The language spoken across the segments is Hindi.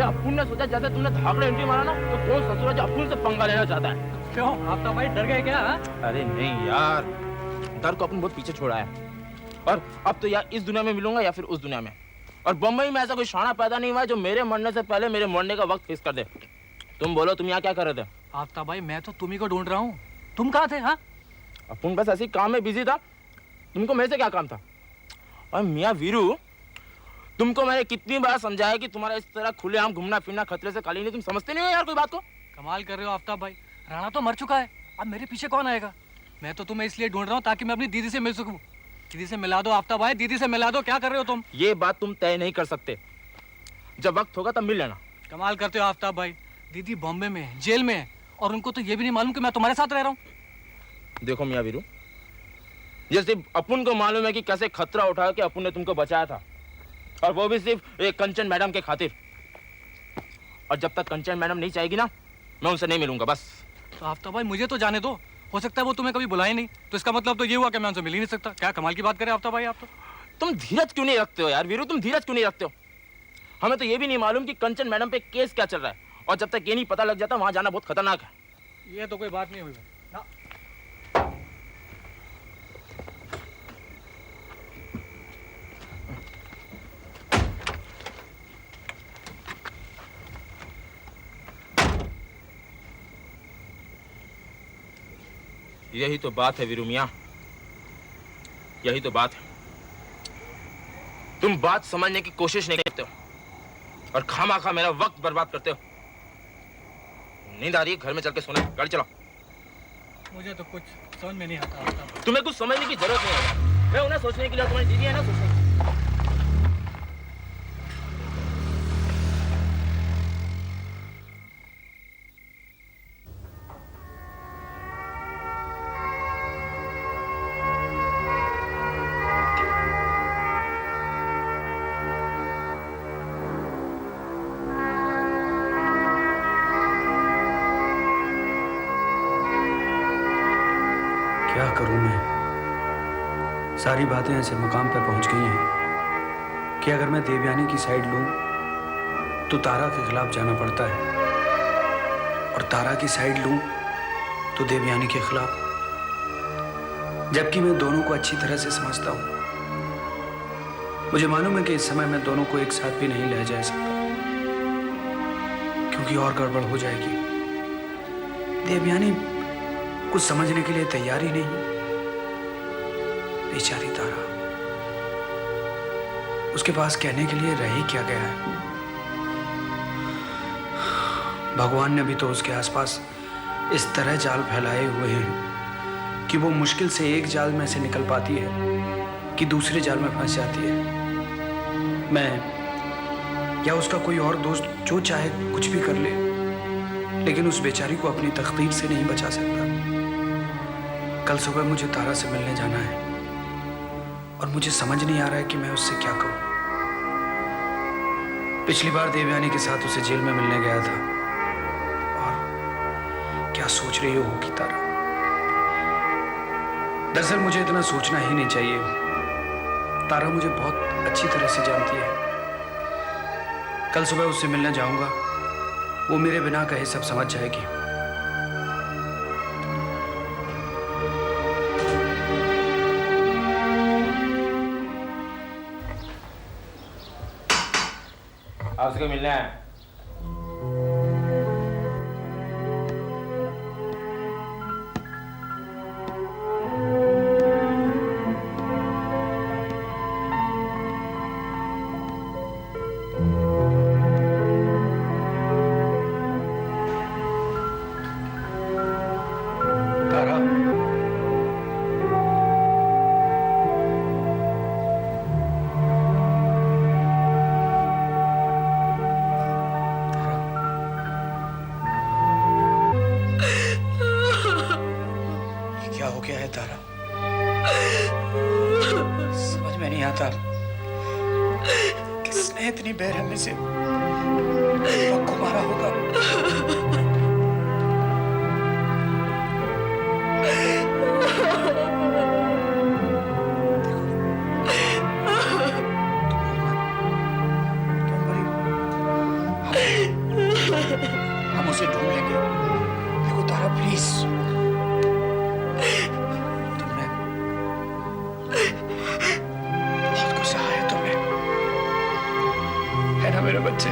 अपुन ने सोचा जैसे तुमने धाकड़े एंट्री मारा ना तो कौन ससुरा जो अपुन से पंगा लेना चाहता है। क्यों आफ्ताब भाई डर गए क्या? अरे नहीं यार, डर को अपन बहुत पीछे छोड़ा है और अब तो या इस दुनिया में मिलूंगा या फिर उस दुनिया में। और बम्बई में ऐसा कोई शाना पैदा नहीं हुआ है जो मेरे मरने से पहले मेरे मरने का वक्त फिक्स कर दे। तुम बोलो, तुम यहाँ क्या कर रहे थे? आफ्ताब भाई मैं तो तुम्ही को ढूंढ रहा हूँ, तुम कहाँ थे? हाँ अपुन बस ऐसे ही काम में बिजी था, तुमको मेरे से क्या काम था? और मियाँ वीरू, तुमको मैंने कितनी बार समझाया कि तुम्हारा इस तरह खुलेआम घूमना फिरना खतरे से खाली नहीं, तुम समझते नहीं हो यार कोई बात को। कमाल कर रहे हो आफ्ताब भाई, राणा तो मर चुका है, अब मेरे पीछे कौन आएगा? मैं तो तुम्हें इसलिए ढूंढ रहा हूँ ताकि मैं अपनी दीदी से मिल सकूं। दीदी से मिला दो आफ्ताब भाई, दीदी से मिला दो। क्या कर रहे हो तुम? ये बात तुम तय नहीं कर सकते, जब वक्त होगा तब मिल लेना। कमाल करते हो आफ्ताब भाई, दीदी बॉम्बे में है, जेल में है, और उनको तो ये भी नहीं मालूम कि मैं तुम्हारे साथ रह रहा हूँ। देखो मियाँ वीरू, ये सिर्फ अपुन को मालूम है कि कैसे खतरा उठा के अपुन ने तुमको बचाया था, और वो भी सिर्फ एक कंचन मैडम के खातिर। और जब तक कंचन मैडम नहीं चाहेगी ना, मैं उनसे नहीं मिलूंगा बस। तो आफ्ताब भाई मुझे तो जाने दो, हो सकता है वो तुम्हें कभी बुलाए नहीं, तो इसका मतलब तो ये हुआ कि मैं उनसे मिल ही नहीं सकता। क्या कमाल की बात करें आफ्ताब भाई आप तो। तुम धीरज क्यों नहीं रखते हो यार वीरू, तुम धीरज क्यों नहीं रखते हो? हमें तो ये भी नहीं मालूम कि कंचन मैडम पे केस क्या चल रहा है, और जब तक ये नहीं पता लग जाता वहां जाना बहुत खतरनाक है। ये तो कोई बात नहीं हुई ना। यही तो बात है वीरू मियाँ, यही तो बात है। तुम बात समझने की कोशिश नहीं करते हो और खामाखा मेरा वक्त बर्बाद करते हो। नींद आ रही है, घर में चल के सोना, गाड़ी चलाओ। मुझे तो कुछ समझ में नहीं आता आफ्ताब। तुम्हें कुछ समझने की जरूरत नहीं है, मैं उन्हें सोचने के लिए, तुम्हारी दीदी है ना सोचने की। क्या करूं मैं? सारी बातें ऐसे मुकाम पर पहुंच गई हैं कि अगर मैं देवयानी की साइड लूं तो तारा के खिलाफ जाना पड़ता है, और तारा की साइड लूं तो देवयानी के खिलाफ, जबकि मैं दोनों को अच्छी तरह से समझता हूं। मुझे मालूम है कि इस समय मैं दोनों को एक साथ भी नहीं ले जा सकता, क्योंकि और गड़बड़ हो जाएगी। देवयानी कुछ समझने के लिए तैयार ही नहीं। बेचारी तारा, उसके पास कहने के लिए रह ही क्या गया है? भगवान ने भी तो उसके आसपास इस तरह जाल फैलाए हुए हैं कि वो मुश्किल से एक जाल में से निकल पाती है कि दूसरे जाल में फंस जाती है। मैं या उसका कोई और दोस्त जो चाहे कुछ भी कर ले, लेकिन उस बेचारी को अपनी तकदीर से नहीं बचा सकता। कल सुबह मुझे तारा से मिलने जाना है और मुझे समझ नहीं आ रहा है कि मैं उससे क्या कहूं। पिछली बार देवयानी के साथ उसे जेल में मिलने गया था, और क्या सोच रही होगी तारा? दरअसल मुझे इतना सोचना ही नहीं चाहिए। तारा मुझे बहुत अच्छी तरह से जानती है। कल सुबह उससे मिलने जाऊंगा, वो मेरे बिना कहे सब समझ जाएगी। आपसे क्यों मिलना है? तारा, क्या हो गया है तारा? समझ में नहीं आता किसने इतनी बेरहमी से को मारा होगा। तुम मरी। हम उसे ढूंढ लेंगे। देखो तारा प्लीज, तुमने बहुत कुछ सहा है तुमने, है ना मेरे बच्चे?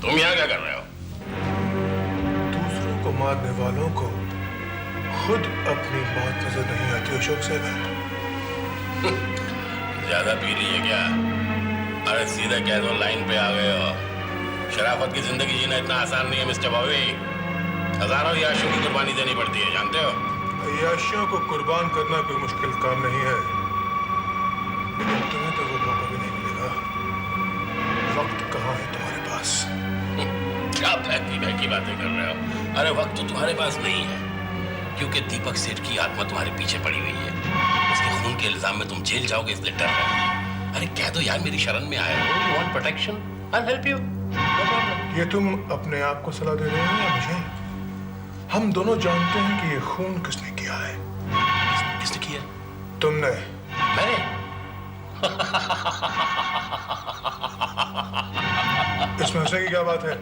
तुम यहाँ क्या कर रहे हो? दूसरों को मारने वालों को खुद अपनी मौत नजर नहीं आती अशोक सहगल। ज्यादा पी ली है क्या? अरे सीधा कह दो, लाइन पे आ गए हो। शराफत की जिंदगी जीना इतना आसान नहीं है मिस्टर बॉबी। हजारों याशियों की कुर्बानी देनी पड़ती है, जानते हो? याशियों को कुर्बान करना कोई मुश्किल काम नहीं है, लेकिन तुम्हें तो वो मौका भी नहीं मिलेगा। वक्त कहाँ है तुम्हारे पास? क्या बहकी बातें कर रहे हो? अरे वक्त तो तुम्हारे पास नहीं है, क्योंकि दीपक सेठ की आत्मा तुम्हारे पीछे पड़ी हुई है। उसके खून के इल्जाम में तुम जेल जाओगे, इसलिए डर रहे हो। अरे कह दो यार, मेरी शरण में आए हो, you want protection, I will help you. ये तुम अपने आप को सलाह दे रहे हो या मुझे? हम दोनों जानते हैं कि ये खून किसने किया है। किसने किया? तुमने। मैंने? इसमें हंसने की क्या बात है?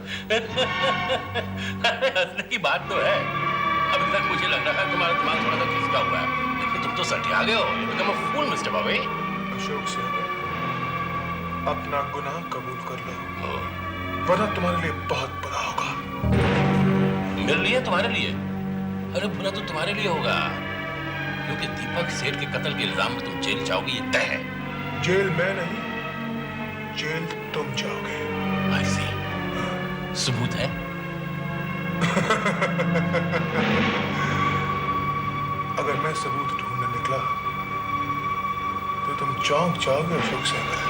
अरे हंसने की बात तो है। अभी तक मुझे लग रहा है तुम्हारा दिमाग थोड़ा सा खिसका हुआ है, लेकिन तुम तो सटिया गए हो। You become a fool, mister Bobby. Ashok Sehgal, अपना गुनाह कबूल कर लो, वरना तुम्हारे लिए बहुत बुरा होगा। मेरे लिए? तुम्हारे लिए? अरे बुरा तो तुम्हारे लिए होगा, क्योंकि दीपक सेठ के कत्ल के इल्जाम में तुम जेल जाओगे, ये तय है। जेल मैं नहीं, जेल तुम जाओगे। I see. सबूत है? अगर मैं सबूत ढूंढने निकला तो तुम चौंक जाओगे अशोक सहगल।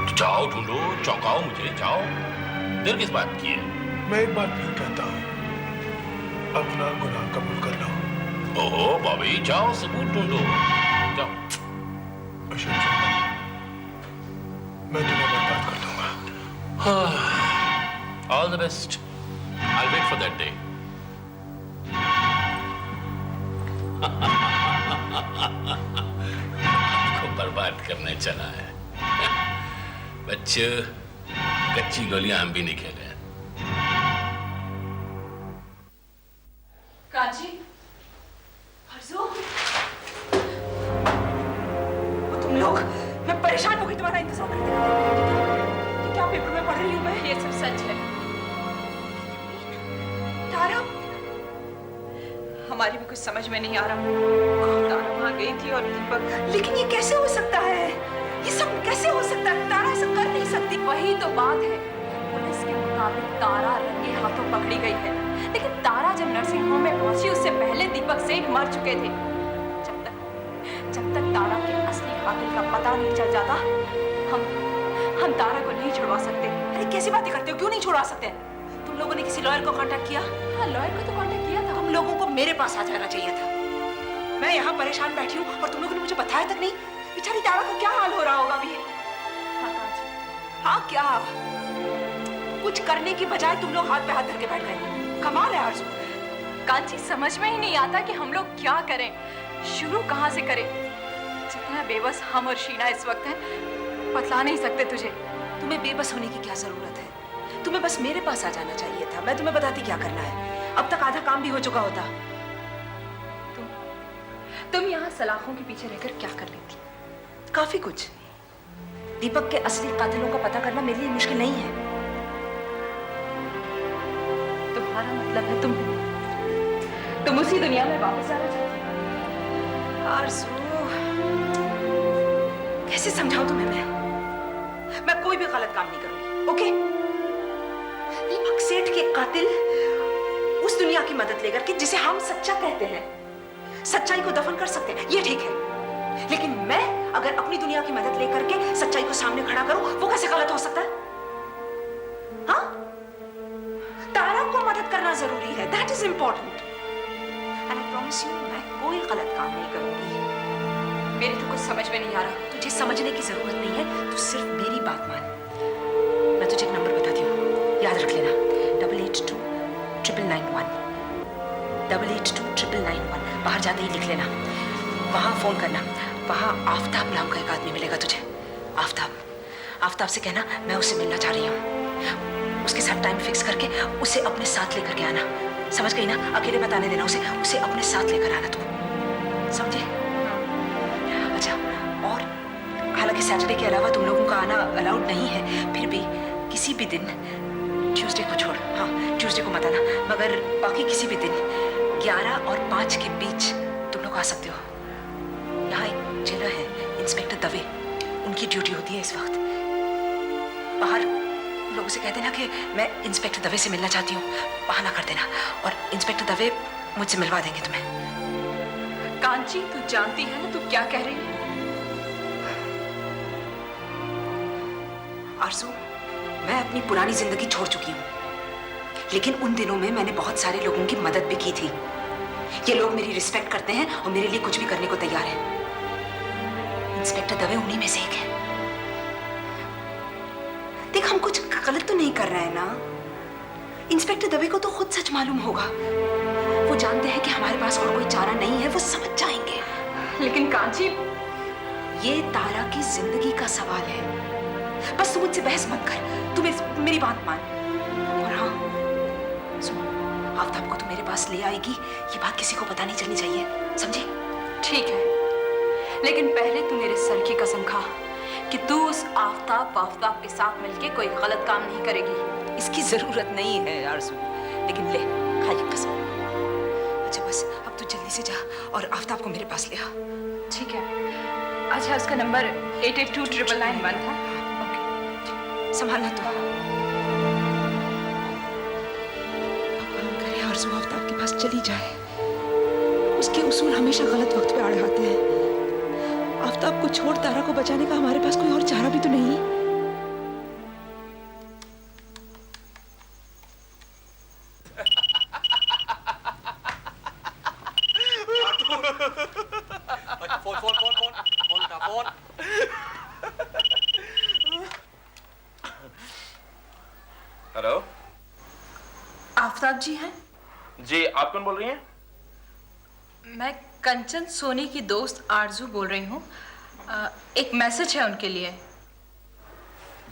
तो जाओ ढूंढो, चौंकाओ मुझे, जाओ। देर किस बात की है? मैं एक बार फिर कहता हूं, अपना गुनाह कबूल कर लो। ओहो बॉबी, जाओ सबूत ढूंढो, जाओ। अशोक सहगल, मैं तुम्हें बर्बाद कर दूंगा। All the best. I'll wait for that day. आपको बर्बाद करने चला है। बच्चे, कच्ची गोलियां हम भी नहीं खेले हैं। कांची, हर्षो, वो तुम लोग, मैं परेशान हो गई तुम्हारा इंतजार करते करते। ये क्या पेपर में पढ़ रही हूँ मैं? ये सब सच है। तारा, हमारी भी कुछ समझ में नहीं आ रहा। तारा वहां गई थी और दीपक, लेकिन ये कैसे हो सकता है? ये सब कैसे हो सकता है? तारा ऐसा कर नहीं सकती। वही तो बात है। पुलिस के मुताबिक तारा रंगे हाथों पकड़ी गई है, लेकिन तारा जब नर्सिंग होम में पहुंची उससे पहले दीपक सेठ मर चुके थे। जब तक तारा के असली कातिल का पता नहीं चल जाता, हम तारा को नहीं छुड़वा सकते। अरे कैसी बातें करते हो? क्यों नहीं छुड़वा सकते? तुम लोगों ने किसी लॉयर को कांटेक्ट किया? हाँ, लॉयर को तो कांटेक्ट किया था। तुम लोगों को मेरे पास आ जाना चाहिए था। मैं यहाँ परेशान बैठी हूँ और तुम लोगों ने मुझे बताया तक नहीं। बेचारी तारा को क्या हाल हो रहा होगा अभी? हाँ क्या? कुछ करने की बजाय तुम लोग हाथ पे हाथ धर के बैठ गए। कमाल है आरज़ू। कांची, समझ में ही नहीं आता कि हम लोग क्या करें, शुरू कहाँ से करें। जितना बेबस हम और शीना इस वक्त हैं, बतला नहीं सकते तुझे। तुम्हें बेबस होने की क्या जरूरत है? तुम्हें बस मेरे पास आ जाना चाहिए था, मैं तुम्हें बताती क्या करना है। अब तक आधा काम भी हो चुका होता। तुम यहाँ सलाखों के पीछे रहकर क्या कर लेती? काफी कुछ। दीपक के असली कातिलों का पता करना मेरे लिए मुश्किल नहीं है। तुम्हारा मतलब है तुम उसी दुनिया में वापस जाना चाहती हो? आरज़ू, कैसे समझाऊं तुम्हें मैं कोई भी गलत काम नहीं करूंगी, ओके? दीपक सेठ के कातिल उस दुनिया की मदद लेकर के जिसे हम सच्चा कहते हैं, सच्चाई को दफन कर सकते हैं, ये ठीक है। लेकिन मैं अगर अपनी दुनिया की मदद लेकर के सच्चाई को सामने खड़ा करूं, वो कैसे गलत हो सकता है? हाँ? तारा को मदद करना जरूरी है, that is important. And I promise you, मैं कोई गलत काम नहीं करूंगी। मेरे तो कुछ समझ में नहीं आ रहा, तुझे समझने की जरूरत नहीं है, तू सिर्फ मेरी बात मान। मैं तुझे एक नंबर बताती हूँ, याद रख लेना, 882991 882991। बाहर जाते ही लिख लेना, वहां फोन करना। वहां आफ्ताब नाम का एक आदमी मिलेगा तुझे। आफ्ताब से कहना मैं उससे मिलना चाह रही हूँ। उसके साथ टाइम फिक्स करके उसे अपने साथ लेकर के आना, समझ गई ना? अकेले बताने देना उसे अपने साथ लेकर आना, तू समझे? अच्छा, और हालांकि सैटरडे के अलावा तुम लोगों का आना अलाउड नहीं है, फिर भी किसी भी दिन, ट्यूसडे को छोड़, हाँ ट्यूसडे को मत आना, मगर बाकी किसी भी दिन 11 और 5 के बीच तुम लोग आ सकते हो। यहाँ एक जेलर है, इंस्पेक्टर दवे, उनकी ड्यूटी होती है इस वक्त। बाहर लोगों से कह देना कि मैं इंस्पेक्टर दवे से मिलना चाहती हूँ, बहाना कर देना, और इंस्पेक्टर दवे मुझसे मिलवा देंगे तुम्हें। कांची, तू जानती है ना तू क्या कह रही है? आरज़ू, मैं अपनी पुरानी जिंदगी छोड़ चुकी हूँ, लेकिन उन दिनों में मैंने बहुत सारे लोगों की मदद भी की थी। ये लोग मेरी रिस्पेक्ट करते हैं और मेरे लिए कुछ भी करने को तैयार हैं। इंस्पेक्टर दवे उन्हीं में से एक है। देख, हम कुछ गलत तो नहीं कर रहे हैं ना? इंस्पेक्टर दवे को तो खुद सच मालूम होगा। वो जानते हैं कि हमारे पास और कोई चारा नहीं है, वो समझ जाएंगे। लेकिन कांची, ये तारा की जिंदगी का सवाल है। बस तू मुझसे बहस मत कर, तू मेरी बात मान। और हाँ सुन, आफ्ताब को तू मेरे पास ले आएगी, ये बात किसी को पता नहीं चलनी चाहिए, समझी? ठीक है, लेकिन पहले तू मेरे सर की कसम खा कि तू उस आफ्ताब के साथ मिलके कोई गलत काम नहीं करेगी। इसकी जरूरत नहीं है आरज़ू, लेकिन ले, खा ये कसम। अच्छा बस, अब तू जल्दी से जा और आफ्ताब को मेरे पास ले आ। ठीक है। अच्छा, उसका नंबर 882991 था। ओके, संभालना तू। भगवान करे आरज़ू आफ्ताब के पास चली जाए। उसके उसूल हमेशा गलत वक्त पे आड़े आते हैं। आफ्ताब को छोड़ तारा को बचाने का हमारे पास कोई और चारा भी तो नहीं। फोन। हेलो, आफ्ताब जी हैं? जी, आप कौन बोल रही हैं? मैं कंचन सोनी की दोस्त आरज़ू बोल रही हूँ। एक मैसेज है उनके लिए।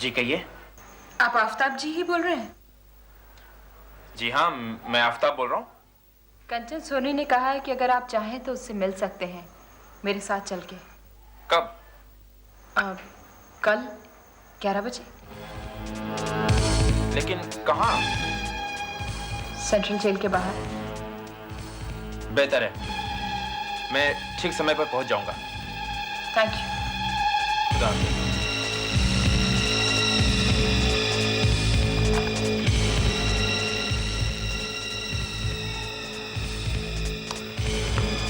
जी कहिए। आप आफ्ताब जी ही बोल रहे हैं? जी हाँ, मैं आफ्ताब बोल रहा हूँ। कंचन सोनी ने कहा है कि अगर आप चाहें तो उससे मिल सकते हैं मेरे साथ चल के। कब? कल 11 बजे। लेकिन कहाँ? सेंट्रल जेल के बाहर। बेहतर है, मैं ठीक समय पर पहुंच जाऊंगा। Thank you. खुदा हाफिज़।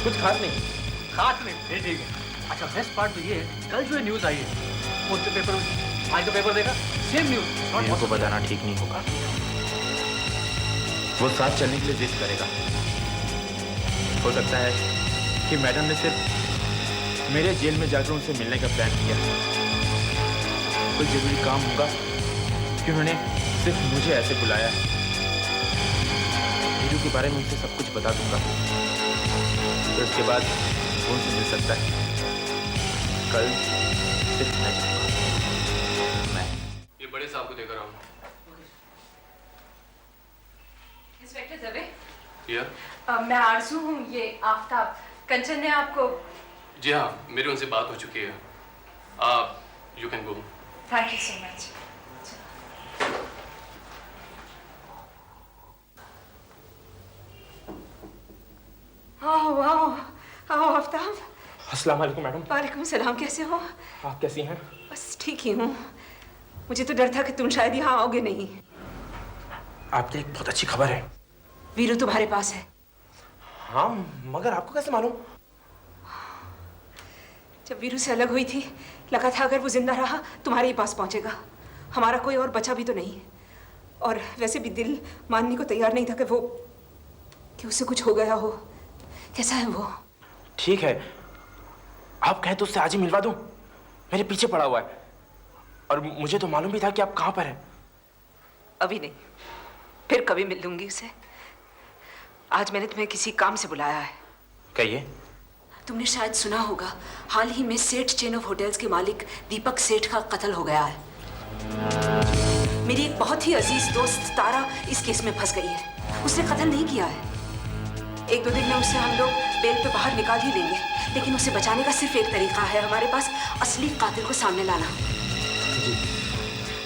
कुछ खास नहीं। खास नहीं, ठीक है। अच्छा, बेस्ट पार्ट तो ये है, कल जो न्यूज आई है, वो पेपर, आज का पेपर देखा, सेम न्यूज। मेरे को बताना ठीक नहीं होगा। वो साथ चलने के लिए जिद करेगा। हो सकता है कि मैडम ने सिर्फ मेरे जेल में जाकर उनसे मिलने का प्लान किया। कोई जरूरी काम होगा कि उन्होंने सिर्फ मुझे ऐसे बुलाया। हीरू के बारे में उनसे सब कुछ बता दूंगा, तो उसके बाद वो उनसे मिल सकता है। कल सिर्फ मैं जाऊंगा। मैं ये बड़े साहब को देकर आऊँ। इंस्पेक्टर दवे, या मैं आरज़ू हूँ, ये आफ्ताब। कंचन ने आपको? जी हाँ, मेरी उनसे बात हो चुकी है। आप you can go. Thank you so much. आओ आओ आओ आफ्ताब, अस्सलाम वालेकुम मैडम। वालेकुम सलाम, कैसे हो? आप कैसी हैं? बस ठीक ही हूँ। मुझे तो डर था कि तुम शायद यहाँ आओगे नहीं। आपके लिए एक बहुत अच्छी खबर है। वीरू तुम्हारे पास है? हाँ, मगर आपको कैसे मालूम? जब वीरू से अलग हुई थी लगा था अगर वो जिंदा रहा तुम्हारे ही पास पहुंचेगा। हमारा कोई और बचा भी तो नहीं। और वैसे भी दिल मानने को तैयार नहीं था कि उससे कुछ हो गया हो। कैसा है वो? ठीक है, आप कहें तो उससे आज ही मिलवा दूं। मेरे पीछे पड़ा हुआ है और मुझे तो मालूम भी था कि आप कहाँ पर हैं। अभी नहीं, फिर कभी मिल लूंगी उसे। आज मैंने तुम्हें किसी काम से बुलाया है। कहिए। तुमने शायद सुना होगा, हाल ही में सेठ चेन ऑफ होटल्स के मालिक दीपक सेठ का कत्ल हो गया है। मेरी एक बहुत ही अजीज दोस्त तारा इस केस में फंस गई है। उसने कत्ल नहीं किया है। 1-2 दिन में उसे हम लोग बेल पे बाहर निकाल ही लेंगे, लेकिन उसे बचाने का सिर्फ एक तरीका है हमारे पास, असली कातिल को सामने लाना।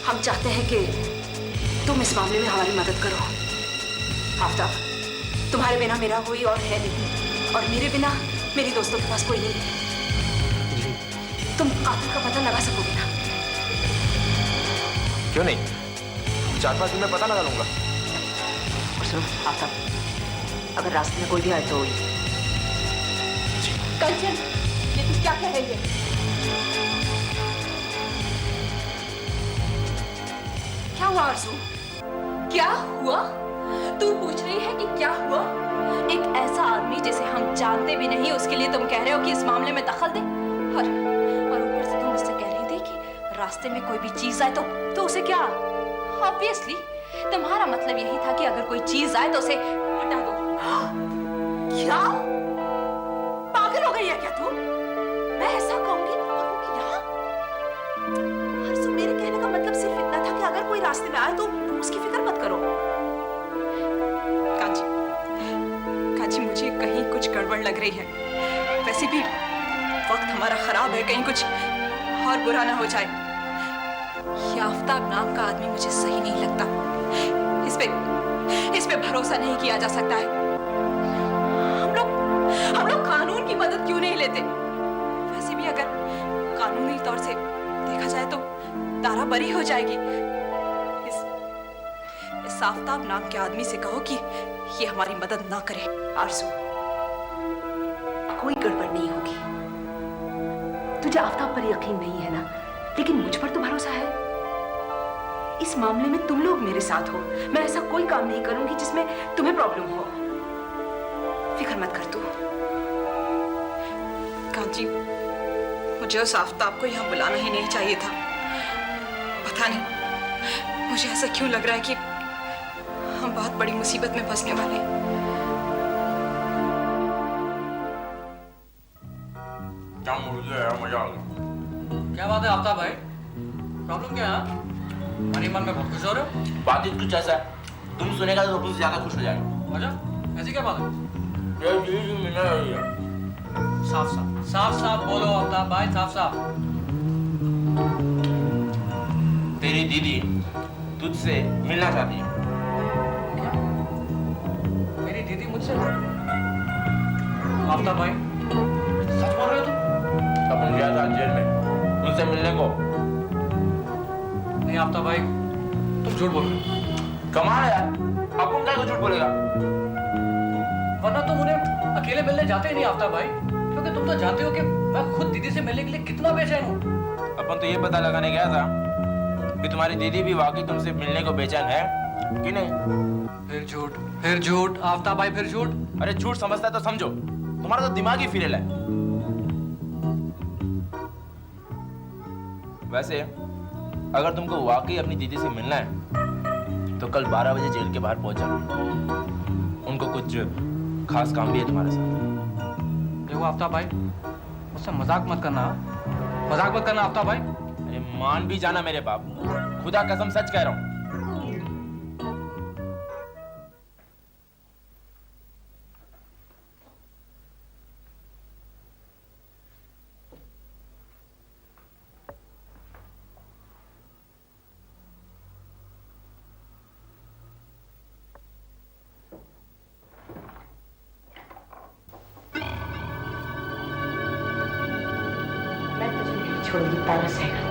हम चाहते हैं कि तुम इस मामले में हमारी मदद करो। आफ्ताब, तुम्हारे बिना मेरा कोई और है नहीं, और मेरे बिना मेरी दोस्तों के पास कोई नहीं है। तुम कातिल का पता लगा सकोगे ना? क्यों नहीं, 4-5 दिन में पता लगा लूंगा। और सुनो आफ्ताब, अगर रास्ते में कोई भी आए तो कंचन, ये तुम क्या कह रही है? क्या हुआ आरज़ू? क्या हुआ? तू पूछ रही है कि क्या हुआ? एक ऐसा आदमी जिसे हम जानते भी नहीं, उसके लिए तुम कह रहे हो कि इस मामले में दखल दे। और ऊपर से तुम मुझसे कह रही थी कि रास्ते में कोई भी चीज आए तो उसे क्या? ऑब्वियसली तुम्हारा मतलब यही था कि अगर कोई चीज आए तो उसे हटा दो। क्या? पागल हो गई है क्या तू? मैं ऐसा कहूंगी यहाँ? हर्षु, मेरे कहने का मतलब सिर्फ इतना था कि अगर कोई रास्ते में आए तो तुम उसकी फिक्र मत करो। काजी, मुझे कहीं कुछ गड़बड़ लग रही है। वैसे भी वक्त हमारा खराब है, कहीं कुछ और बुरा ना हो जाए। ये आफ्ताब नाम का आदमी मुझे सही नहीं लगता। इस पे भरोसा नहीं किया जा सकता है। हम लोग कानून की मदद क्यों नहीं लेते? वैसे भी अगर कानूनी तौर से देखा जाए तो तारा बरी हो जाएगी। इस आफ्ताब नाम के आदमी से कहो कि ये हमारी मदद ना करे। आरज़ू, कोई गड़बड़ नहीं होगी। तुझे आफ्ताब पर यकीन नहीं है ना, लेकिन मुझ पर तो भरोसा है। इस मामले में तुम लोग मेरे साथ हो। मैं ऐसा कोई काम नहीं करूंगी जिसमें तुम्हें प्रॉब्लम हो। फिक्र मत कर तू। कांची, मुझे उस आफ्ताब को यहाँ बुलाना ही नहीं चाहिए था। पता नहीं मुझे ऐसा क्यों लग रहा है कि हम बहुत बड़ी मुसीबत में फंसने वाले हैं। क्या मुर्गी है, मजा आ गया। क्या बात है आफ्ताब भाई? प्रॉब्लम क्या है? मन ही मन में बहुत खुश हो रहे हो? बात ही कुछ ऐसा है, तुम सुनेगा तो मुझसे ज्यादा खुश हो जाएगा। अच्छा, ऐसी क्या बात है? ये चीज मिलने रही है। साफ बोलो आफ्ताब भाई, साफ। तेरी दीदी तुझसे मिलना चाहती है। क्या? मेरी दीदी मुझसे? आफ्ताब भाई, सच बोल रहे हो तुम? अपन गया था जेल में उनसे मिलने को। नहीं आफ्ताब भाई, तुम झूठ बोल रहे हो। कमाल है यार, अपन क्या झूठ बोलेगा? वरना तुम उन्हें अकेले मिलने जाते ही नहीं आफ्ताब भाई, क्योंकि तुम तो जानते हो कि मैं खुद दीदी से मिलने के लिए कितना बेचैन हूँ। अपन तो ये पता लगाने गया था कि तुम्हारी दीदी भी वाकई तुमसे मिलने को बेचैन है कि नहीं। फिर झूठ आफ्ताब भाई, फिर झूठ। अरे झूठ समझता है तो समझो, तुम्हारा तो दिमाग ही फिरेल है। वैसे अगर तुमको वाकई अपनी दीदी से मिलना है तो कल 12 बजे जेल के बाहर पहुंच जाना। उनको कुछ खास काम भी है तुम्हारे साथ। देखो आफ्ताब भाई, मुझसे मजाक मत करना आफ्ताब भाई। अरे मान भी जाना मेरे बाप, खुदा कसम सच कह रहा हूं। छोड़ोगी, तारा सहना